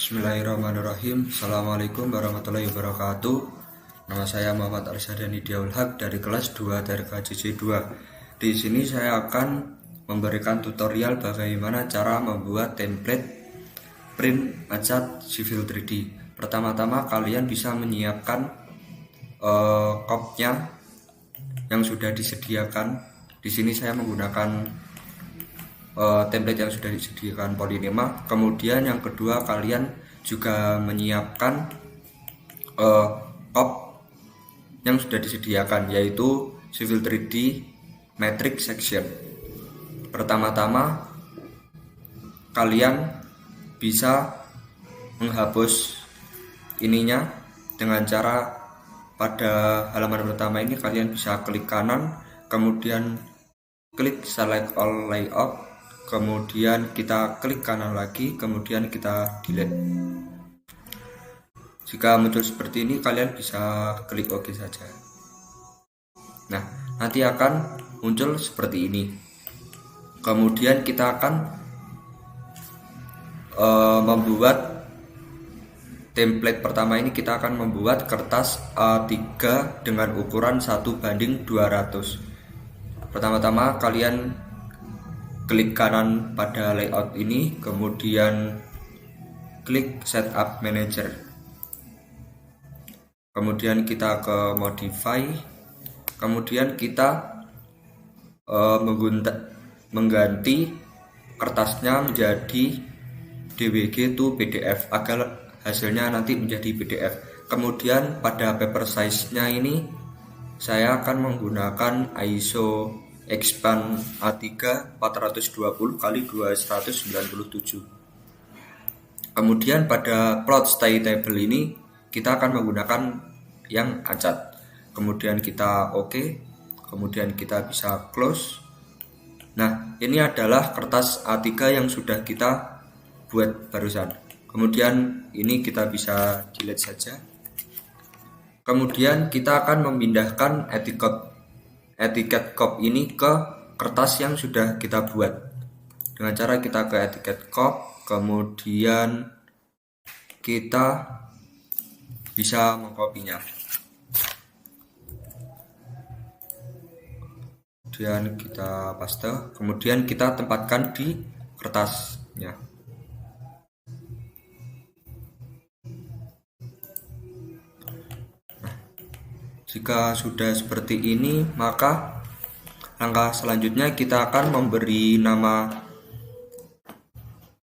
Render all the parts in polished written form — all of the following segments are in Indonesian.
Bismillahirrahmanirrahim. Assalamualaikum warahmatullahi wabarakatuh. Nama saya Muhammad Arsyadani Diaul Haq dari kelas 2 TRK-JJ2. Di sini saya akan memberikan tutorial bagaimana cara membuat template print acat civil 3D. Pertama-tama kalian bisa menyiapkan kopnya yang sudah disediakan. Di sini saya menggunakan template yang sudah disediakan Polinema. Kemudian yang kedua, kalian juga menyiapkan kop yang sudah disediakan, yaitu Civil 3D Matrix Section. Pertama-tama kalian bisa menghapus ininya dengan cara pada halaman pertama ini kalian bisa klik kanan, kemudian klik select all layout, kemudian kita klik kanan lagi, kemudian kita delete. Jika muncul seperti ini, kalian bisa klik OK saja. Nah, nanti akan muncul seperti ini. Kemudian kita akan membuat template pertama ini. Kita akan membuat kertas A3 dengan ukuran 1:200. Pertama-tama kalian klik kanan pada layout ini, kemudian klik setup manager, kemudian kita ke modify, kemudian kita mengganti kertasnya menjadi DWG to PDF agar hasilnya nanti menjadi PDF. Kemudian pada paper size nya ini saya akan menggunakan ISO Expand A3 420 x 297. Kemudian pada plot style table ini kita akan menggunakan yang acat. Kemudian kita OK, kemudian kita bisa close. Nah, ini adalah kertas A3 yang sudah kita buat barusan. Kemudian ini kita bisa delete saja. Kemudian kita akan memindahkan etiket kop ini ke kertas yang sudah kita buat dengan cara kita ke etiket kop, kemudian kita bisa mengkopinya, kemudian kita paste, kemudian kita tempatkan di kertasnya. Jika sudah seperti ini, maka langkah selanjutnya kita akan memberi nama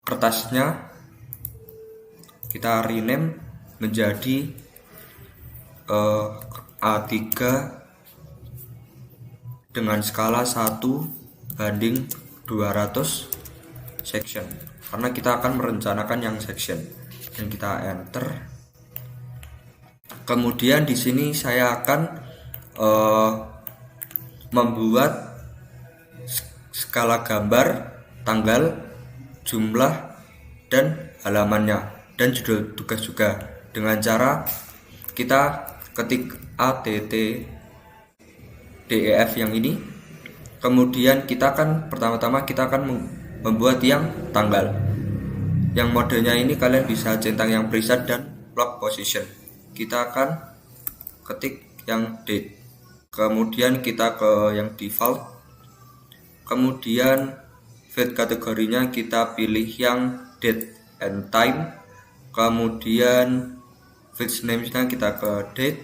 kertasnya. Kita rename menjadi A3 dengan skala 1:200 section, karena kita akan merencanakan yang section, dan kita enter. Kemudian di sini saya akan membuat skala gambar, tanggal, jumlah, dan halamannya, dan judul tugas juga, dengan cara kita ketik ATTDEF yang ini. Kemudian kita akan pertama-tama kita akan membuat yang tanggal. Yang modenya ini kalian bisa centang yang preset dan lock position. Kita akan ketik yang date, kemudian kita ke yang default, kemudian field kategorinya kita pilih yang date and time, kemudian field names-nya kita ke date,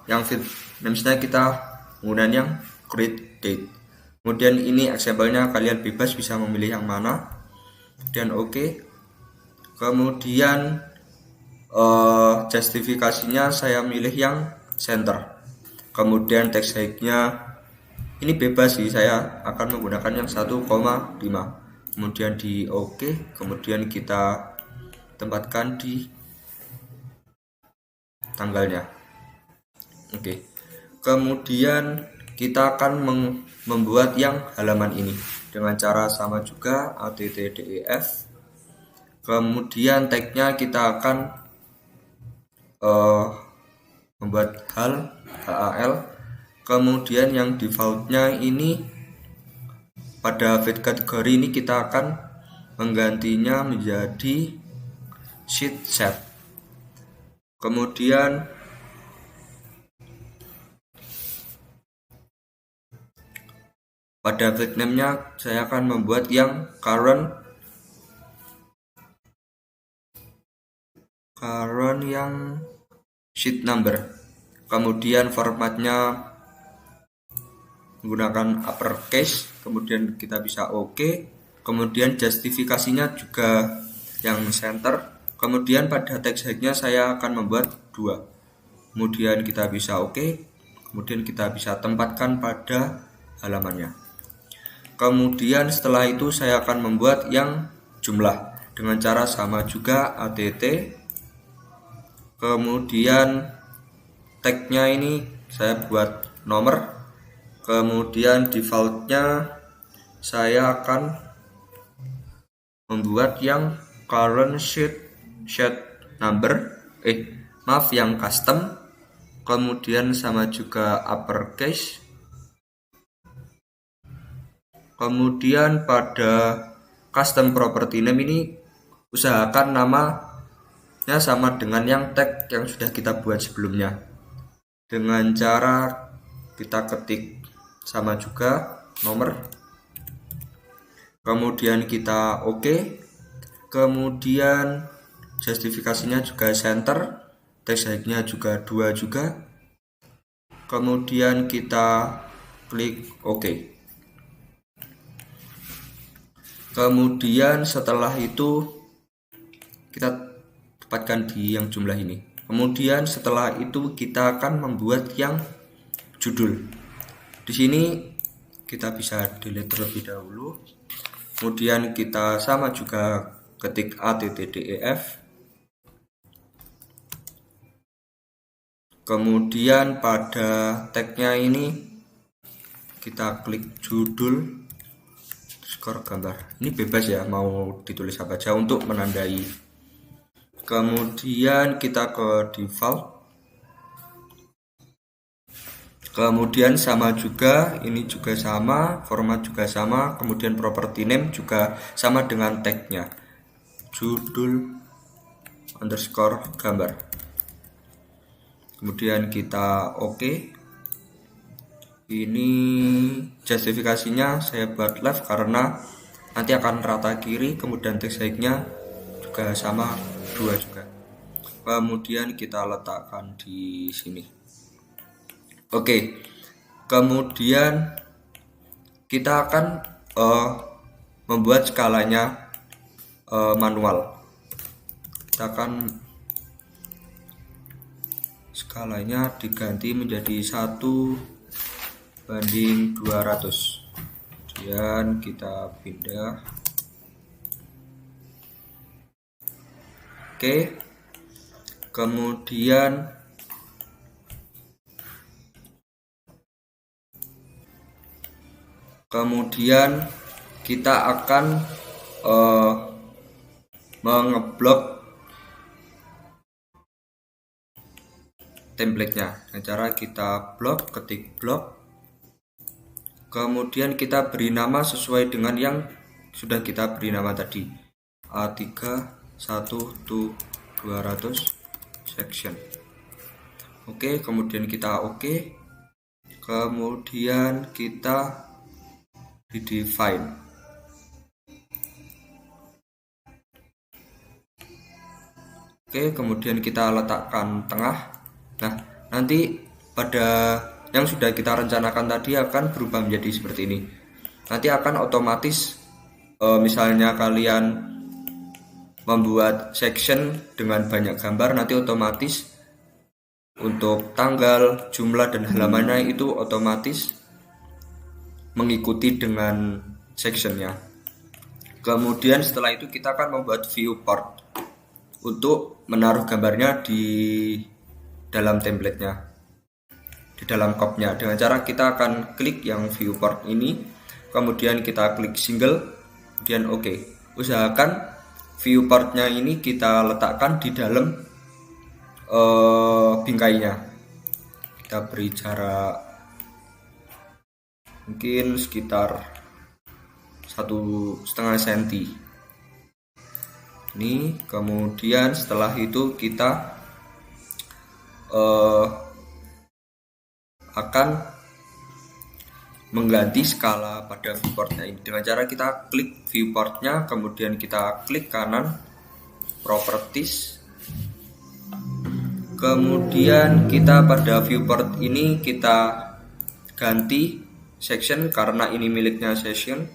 yang field names-nya kita menggunakan yang create date. Kemudian ini example-nya, kalian bebas bisa memilih yang mana, dan OK. Kemudian justifikasinya saya milih yang center. Kemudian text height-nya ini bebas sih, saya akan menggunakan yang 1,5. Kemudian di OK, kemudian kita tempatkan di tanggalnya. Oke. Kemudian kita akan membuat yang halaman ini dengan cara sama juga, ATTDEF. Kemudian tag-nya kita akan membuat HAL. Kemudian yang default-nya ini pada feed kategori ini kita akan menggantinya menjadi sheet set. Kemudian pada feed name-nya saya akan membuat yang current yang sheet number. Kemudian formatnya menggunakan uppercase, kemudian kita bisa OK. Kemudian justifikasinya juga yang center. Kemudian pada text height-nya saya akan membuat 2. Kemudian kita bisa OK. Kemudian kita bisa tempatkan pada halamannya. Kemudian setelah itu saya akan membuat yang jumlah dengan cara sama juga att. Kemudian tag-nya ini saya buat nomor. Kemudian default-nya saya akan membuat yang current sheet number, yang custom. Kemudian sama juga uppercase. Kemudian pada custom property name ini usahakan namanya sama dengan yang tag yang sudah kita buat sebelumnya. Dengan cara kita ketik sama juga nomor. Kemudian kita OK. Kemudian justifikasinya juga center. Text height-nya juga 2 juga. Kemudian kita klik OK. Kemudian setelah itu kita tempatkan di yang jumlah ini. Kemudian setelah itu kita akan membuat yang judul. Di sini kita bisa delete terlebih dahulu. Kemudian kita sama juga ketik attdef. Kemudian pada tag-nya ini kita klik judul skor gambar. Ini bebas ya, mau ditulis apa aja untuk menandai. Kemudian kita ke default. Kemudian sama juga, ini juga sama, format juga sama. Kemudian property name juga sama dengan tag-nya, judul underscore gambar. Kemudian kita OK. Ini justifikasinya saya buat left karena nanti akan rata kiri. Kemudian text height-nya juga sama 2 juga. Kemudian kita letakkan di sini. Oke. Kemudian kita akan membuat skalanya manual. Kita akan skalanya diganti menjadi 1:200. Kemudian kita pindah. Oke. Kemudian kita akan mengeblok template-nya. Dengan cara kita ketik blok. Kemudian kita beri nama sesuai dengan yang sudah kita beri nama tadi. A31200 section. Oke, kemudian kita OK. Kemudian kita define. Oke, kemudian kita letakkan tengah. Nah, nanti pada yang sudah kita rencanakan tadi akan berubah menjadi seperti ini. Nanti akan otomatis misalnya kalian membuat section dengan banyak gambar, nanti otomatis untuk tanggal, jumlah, dan halamannya itu otomatis mengikuti dengan sectionnya. Kemudian setelah itu kita akan membuat viewport untuk menaruh gambarnya di dalam template-nya, di dalam copy-nya. Dengan cara kita akan klik yang viewport ini, kemudian kita klik single, kemudian OK. Usahakan viewport-nya ini kita letakkan di dalam bingkainya. Kita beri jarak mungkin sekitar 1,5 cm ini. Kemudian setelah itu kita akan mengganti skala pada viewportnya ini dengan cara kita klik viewportnya, kemudian kita klik kanan properties, kemudian kita pada viewport ini kita ganti section karena ini miliknya session,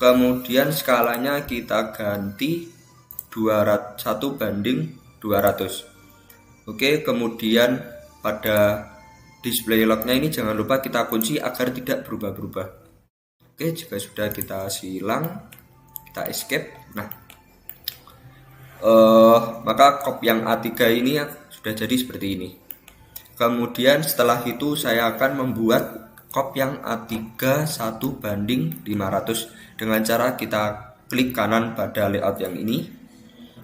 kemudian skalanya kita ganti 1:200. Oke, kemudian pada display lognya ini jangan lupa kita kunci agar tidak berubah-berubah. Oke, jika sudah kita silang, kita escape. Nah, maka cop yang A3 ini sudah jadi seperti ini. Kemudian setelah itu saya akan membuat cop yang A3 1:500 dengan cara kita klik kanan pada layout yang ini,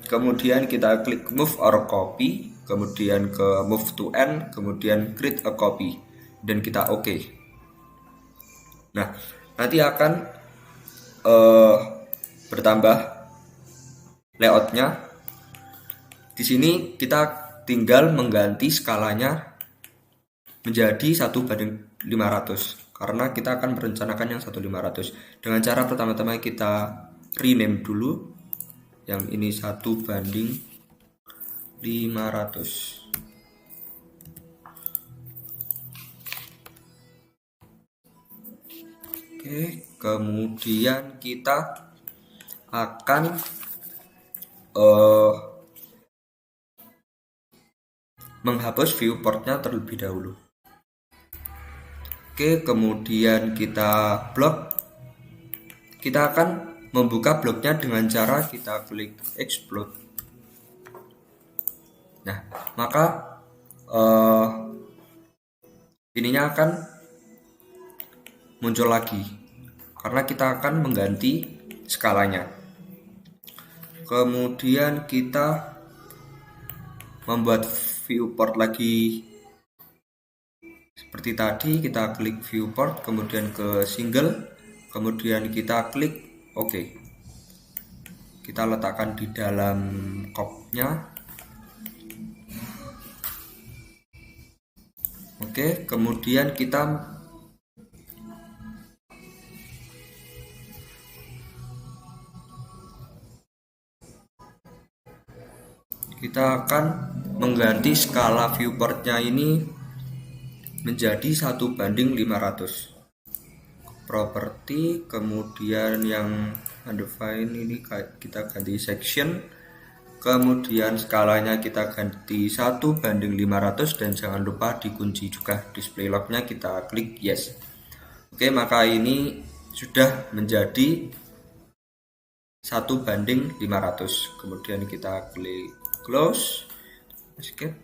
kemudian kita klik move or copy, kemudian ke move to end, kemudian create a copy, dan kita oke. Nah, nanti akan bertambah layoutnya. Di sini kita tinggal mengganti skalanya menjadi 1:500 karena kita akan merencanakan yang 1:500 dengan cara pertama-tama kita rename dulu yang ini 1:500. Oke, kemudian kita akan menghapus viewportnya terlebih dahulu. Oke, kemudian kita blok. Kita akan membuka bloknya dengan cara kita klik explode. Nah, maka ininya akan muncul lagi karena kita akan mengganti skalanya. Kemudian kita membuat viewport lagi seperti tadi, kita klik viewport, kemudian ke single, kemudian kita klik OK. Kita letakkan di dalam copnya. Oke, kemudian kita akan mengganti skala viewportnya ini menjadi 1:500. Property, kemudian yang undefined ini kita ganti section, kemudian skalanya kita ganti 1:500 dan jangan lupa dikunci juga display lognya, kita klik yes. Oke, maka ini sudah menjadi 1:500. Kemudian kita klik close, escape.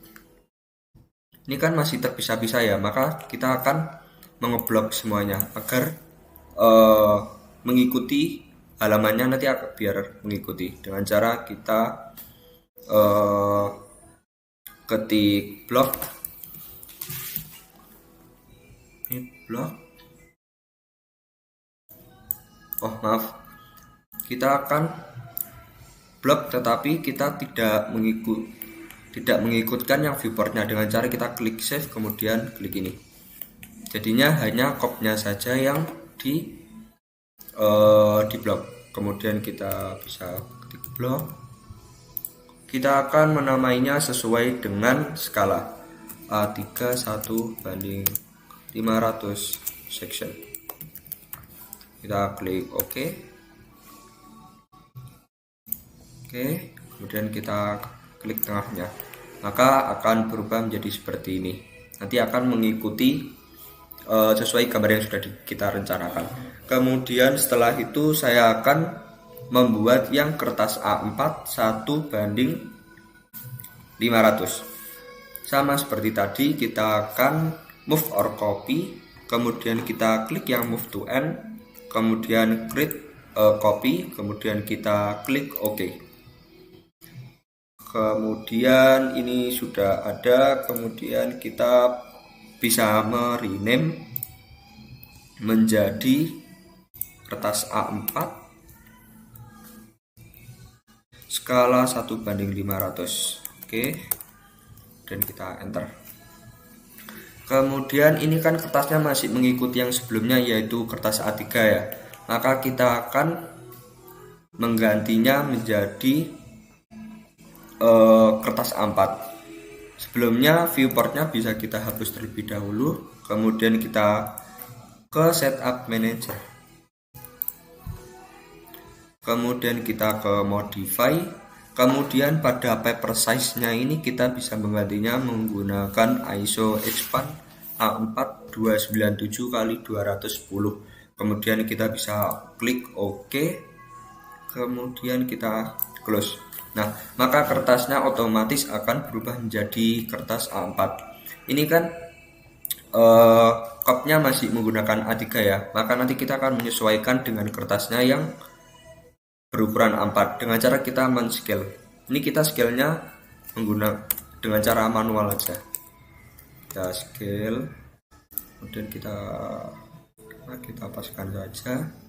Ini kan masih terpisah-pisah ya, maka kita akan mengeblok semuanya agar mengikuti halamannya nanti biar mengikuti dengan cara kita ketik blok, ini blok. Oh maaf, kita akan blok tetapi kita tidak mengikutkan yang viewportnya dengan cara kita klik save kemudian klik ini. Jadinya hanya copnya saja yang di blok. Kemudian kita bisa ketik blok. Kita akan menamainya sesuai dengan skala A3 1:500 section. Kita klik OK. Oke, kemudian kita klik tengahnya, maka akan berubah menjadi seperti ini. Nanti akan mengikuti sesuai gambar yang sudah kita rencanakan. Kemudian setelah itu saya akan membuat yang kertas A4 1:500. Sama seperti tadi, kita akan move or copy, kemudian kita klik yang move to end, kemudian create copy, kemudian kita klik OK. Kemudian ini sudah ada, kemudian kita bisa merename menjadi kertas A4 skala 1:500. Oke, dan kita enter. Kemudian ini kan kertasnya masih mengikuti yang sebelumnya, yaitu kertas A3 ya. Maka kita akan menggantinya menjadi kertas A4. Sebelumnya viewportnya bisa kita hapus terlebih dahulu, kemudian kita ke setup manager, kemudian kita ke modify, kemudian pada paper size nya ini kita bisa menggantinya menggunakan ISO expand A4 297x210. Kemudian kita bisa klik OK, kemudian kita close. Nah, maka kertasnya otomatis akan berubah menjadi kertas A4. Ini kan cupnya masih menggunakan A3 ya, maka nanti kita akan menyesuaikan dengan kertasnya yang berukuran A4 dengan cara kita men-scale. Ini kita scale-nya menggunakan dengan cara manual aja. Kita scale, kemudian kita paskan saja.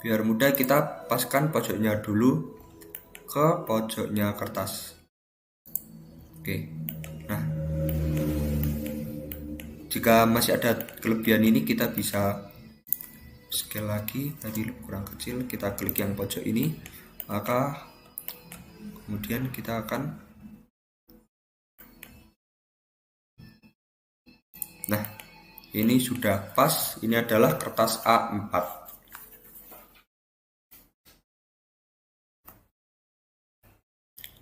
Biar mudah, kita paskan pojoknya dulu ke pojoknya kertas. Oke. Nah, jika masih ada kelebihan ini kita bisa scale lagi, tadi kurang kecil, kita klik yang pojok ini, maka kemudian kita akan, nah ini sudah pas, ini adalah kertas A4.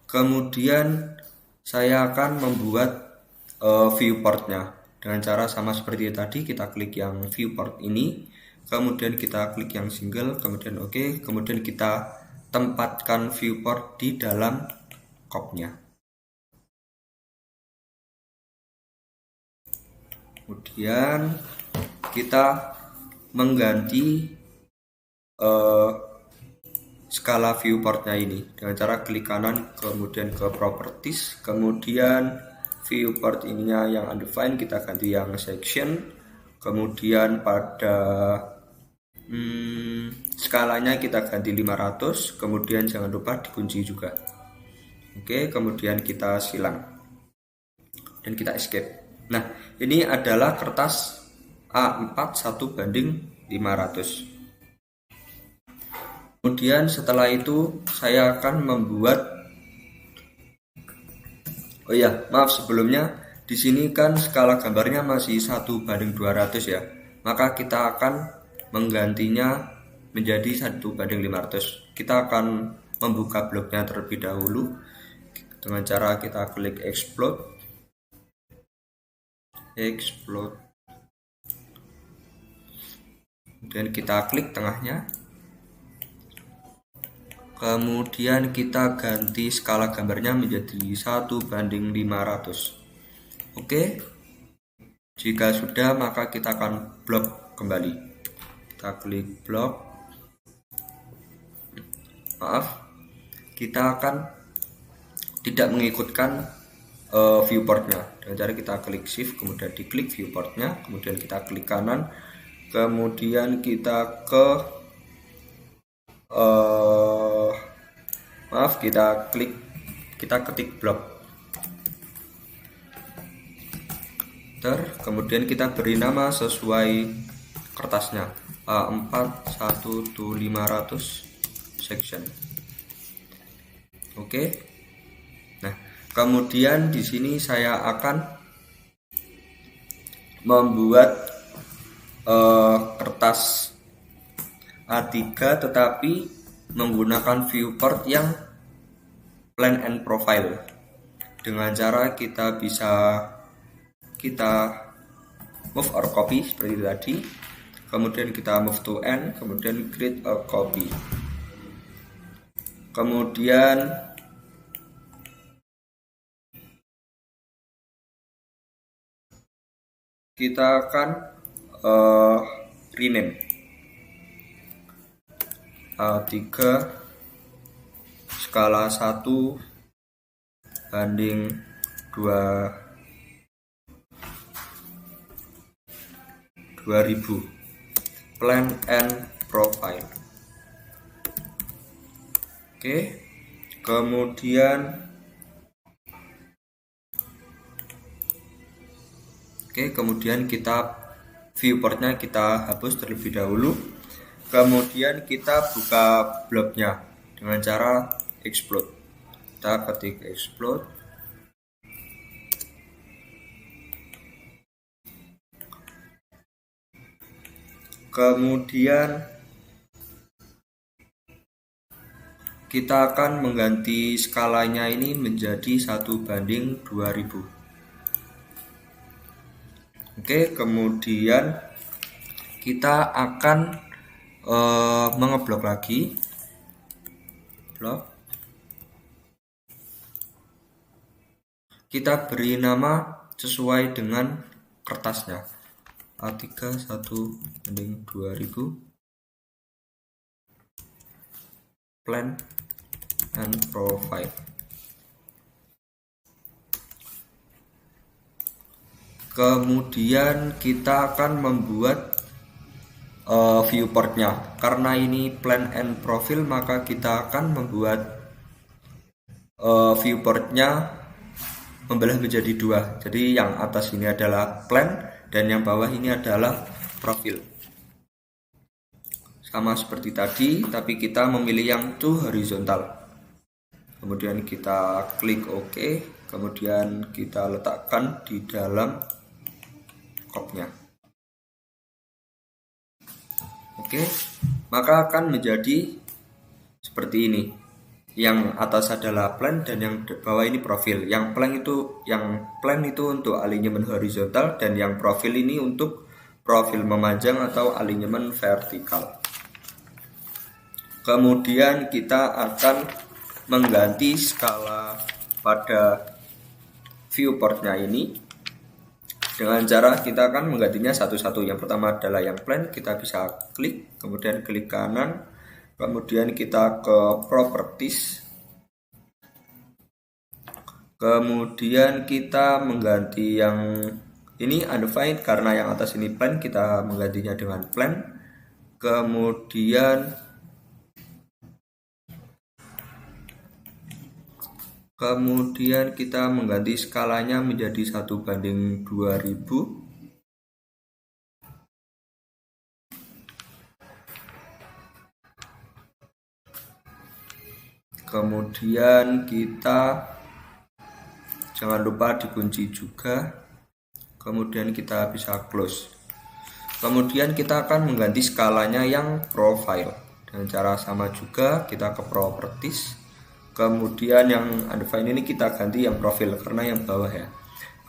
Kemudian saya akan membuat viewportnya dengan cara sama seperti tadi. Kita klik yang viewport ini, kemudian kita klik yang single, kemudian OK, kemudian kita tempatkan viewport di dalam cupnya. Kemudian kita mengganti skala viewportnya ini dengan cara klik kanan, kemudian ke properties, kemudian viewport ininya yang undefined kita ganti yang section, kemudian pada skalanya kita ganti 500, kemudian jangan lupa dikunci juga. Oke, kemudian kita silang dan kita escape. Nah, ini adalah kertas A4 1:500. Kemudian setelah itu saya akan membuat, oh ya, maaf sebelumnya, di sini kan skala gambarnya masih 1:200 ya. Maka kita akan menggantinya menjadi 1:500. Kita akan membuka bloknya terlebih dahulu dengan cara kita klik explode. Kemudian kita klik tengahnya. Kemudian kita ganti skala gambarnya menjadi 1:500. Oke. Jika sudah, maka kita akan blok kembali. Kita klik blok. Maaf, kita akan tidak mengikutkan viewportnya. Dengan cara kita klik shift, kemudian diklik viewportnya, kemudian kita klik kanan, kemudian kita ke kita ketik blok, kemudian kita beri nama sesuai kertasnya, A4 1:500 section. Oke. Nah, kemudian di sini saya akan membuat kertas A3 tetapi menggunakan viewport yang plan and profile. Dengan cara kita move or copy seperti tadi, kemudian kita move to end, kemudian create a copy, kemudian kita akan rename A3 skala 1:2 2000 plan and profile. Oke, kemudian kita viewportnya kita hapus terlebih dahulu. Kemudian kita buka blognya dengan cara explode. Kita ketik explode. Kemudian kita akan mengganti skalanya ini menjadi 1:2000. Oke, kemudian kita akan mengeblok lagi. Blok. Kita beri nama sesuai dengan kertasnya. A3 1:2000 plan and profile. Kemudian kita akan membuat viewportnya. Karena ini plan and profile, maka kita akan membuat viewportnya membelah menjadi dua. Jadi yang atas ini adalah plan dan yang bawah ini adalah profil. Sama seperti tadi, tapi kita memilih yang to horizontal. Kemudian kita klik OK, kemudian kita letakkan di dalam kopnya. Oke, maka akan menjadi seperti ini. Yang atas adalah plan dan yang bawah ini profil. Yang plan itu untuk alignment horizontal dan yang profil ini untuk profil memanjang atau alignment vertikal. Kemudian kita akan mengganti skala pada viewportnya ini dengan cara kita akan menggantinya satu-satu. Yang pertama adalah yang plan, kita bisa klik, kemudian klik kanan, kemudian kita ke properties, kemudian kita mengganti yang ini undefined karena yang atas ini plan, kita menggantinya dengan plan. Kemudian kita mengganti skalanya menjadi 1:2000. Kemudian kita jangan lupa dikunci juga. Kemudian kita bisa close. Kemudian kita akan mengganti skalanya yang profile. Dengan cara sama juga, kita ke properties. Kemudian yang undefined ini kita ganti yang profil karena yang bawah ya.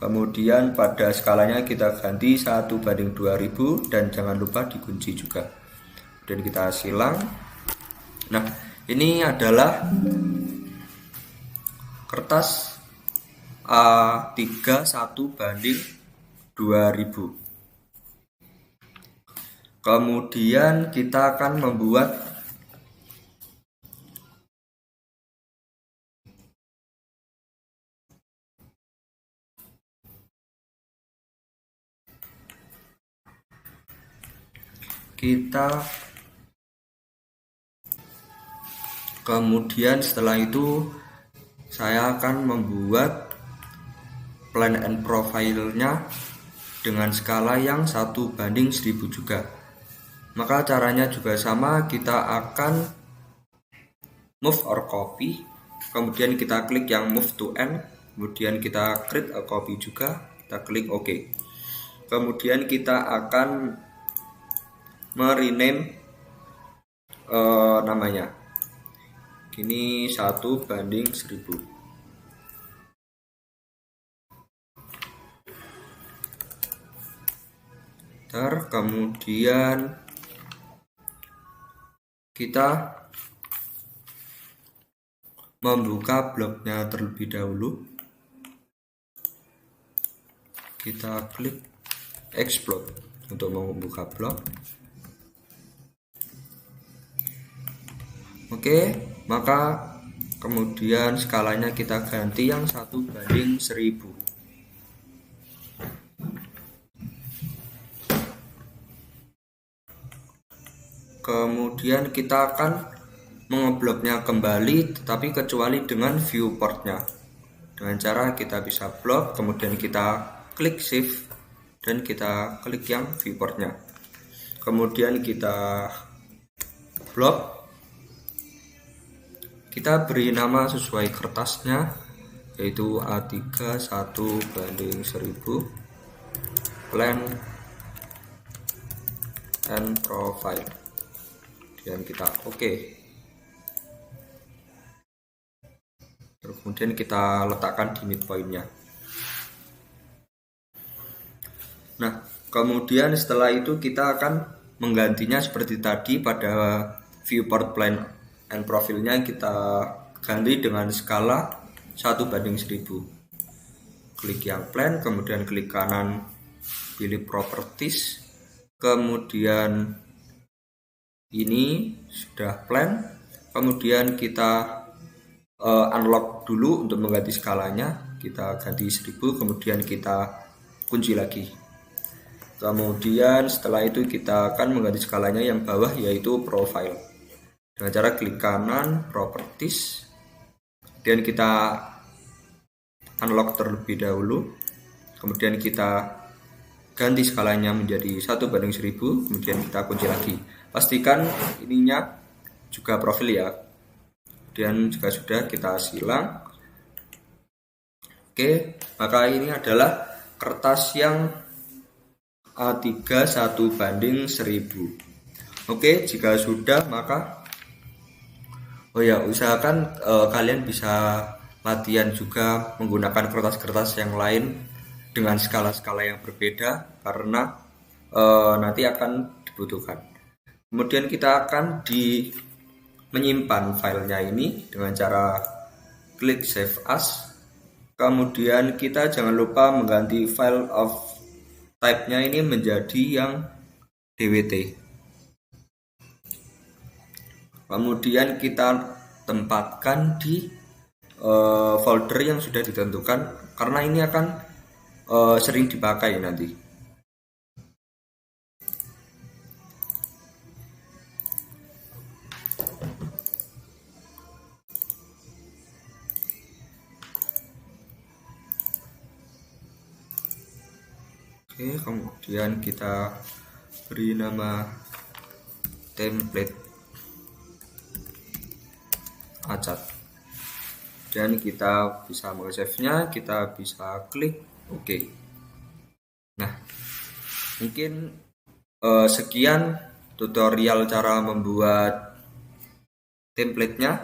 Kemudian pada skalanya kita ganti 1:2000 dan jangan lupa dikunci juga. Dan kita silang. Nah, ini adalah kertas A3 1:2000. Kemudian kita akan membuat kemudian setelah itu saya akan membuat plan and profile-nya dengan skala yang 1:1000 juga. Maka caranya juga sama, kita akan move or copy, kemudian kita klik yang move to end, kemudian kita create a copy juga, kita klik OK. Kemudian kita akan merename namanya. Ini 1:1000. Kemudian kita membuka blognya terlebih dahulu. Kita klik explode untuk membuka blog. Oke, maka kemudian skalanya kita ganti yang 1:1000. Kemudian kita akan mengebloknya kembali, tetapi kecuali dengan viewportnya. Dengan cara kita bisa blok, kemudian kita klik shift dan kita klik yang viewportnya. Kemudian kita blok. Kita beri nama sesuai kertasnya, yaitu A3 1:1000 plan and profile, dan kita oke. Kemudian kita letakkan di midpointnya. Nah, kemudian setelah itu kita akan menggantinya seperti tadi. Pada viewport plan and profilnya kita ganti dengan skala 1:1000. Klik yang plan, kemudian klik kanan, pilih properties, kemudian ini sudah plan, kemudian kita unlock dulu untuk mengganti skalanya, kita ganti 1000, kemudian kita kunci lagi. Kemudian setelah itu kita akan mengganti skalanya yang bawah, yaitu profile, dengan cara klik kanan properties, dan kita unlock terlebih dahulu, kemudian kita ganti skalanya menjadi 1:1000, kemudian kita kunci lagi. Pastikan ininya juga profil ya, dan jika sudah kita silang. Oke, maka ini adalah kertas yang A3 1:1000. Oke, jika sudah maka usahakan kalian bisa latihan juga menggunakan kertas-kertas yang lain dengan skala-skala yang berbeda, karena nanti akan dibutuhkan. Kemudian kita akan menyimpan filenya ini dengan cara klik save as. Kemudian kita jangan lupa mengganti file of type-nya ini menjadi yang DWT. Kemudian kita tempatkan di folder yang sudah ditentukan, karena ini akan sering dipakai nanti. Oke, kemudian kita beri nama template acat, dan kita bisa meng-save-nya, kita bisa klik OK. Nah, mungkin sekian tutorial cara membuat template-nya.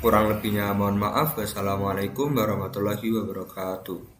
Kurang lebihnya mohon maaf. Wassalamualaikum warahmatullahi wabarakatuh.